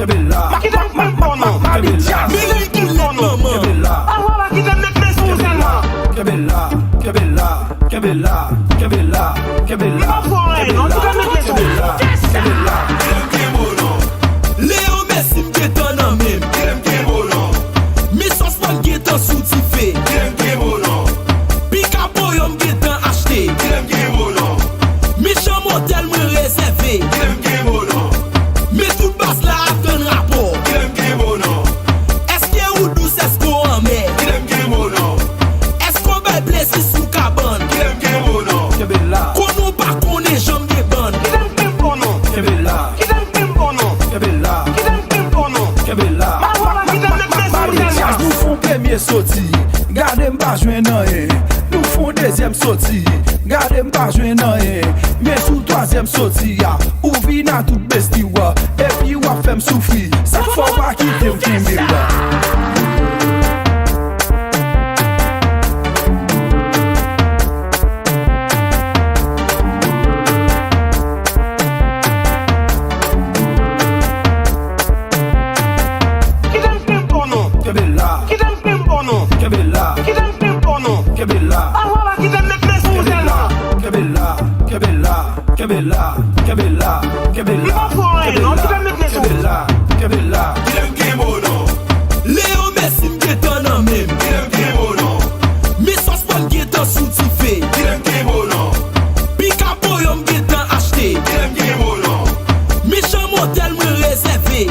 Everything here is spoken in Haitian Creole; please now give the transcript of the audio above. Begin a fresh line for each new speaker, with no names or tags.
Kebela.
Makita mpono.
Kebela.
Miliki mpono.
Kebela.
Awa makita mekle souzelman.
Kebela. Kebela. Kebela. Kebela. Kebela.
Mpa foren, on tika mekle souzelman.
Kebela.
Léo Messi m'getan nan mem. Mi sosman m'getan soutifé. Pikapo yo m'getan acheté. Mi chan motel me réservé. Mi tout bas la avten rapport. Est-ce ou douce est-ce en mer? Est-ce qu'on va blesser sous cabane?
Kebela.
Qu'on nous pas connaît jambe de bande.
Kita mpono.
Kebela.
Kita mpono.
Kebela.
Kita mpono.
Kebela.
Awa makita mekle souzelman.
Nous font premier sorti, gardez m'pas jouen nan rien. Nous font deuxième sorti, gardez m'pas jouen nan rien. Mais sous troisième sorti, ya, ou vina tout besti wa. Et puis wa fait m'souffrir, ça faut pas quitter m'kimbi wa.
Kita mpono.
Kebela.
Kita mpono.
Kebela.
Kita mpono.
Kebela.
Awa makita mekle souzelman.
Kebela. Kebela. Kebela. Kebela. Kebela.
Mpa foren, on tika mekle souzelman.
Kebela. Kebela.
Léo Messi m'getan nan mem. Mi sosman m'getan soutifé. Pikapo yo m'getan acheté. Mi chan motel me réservé.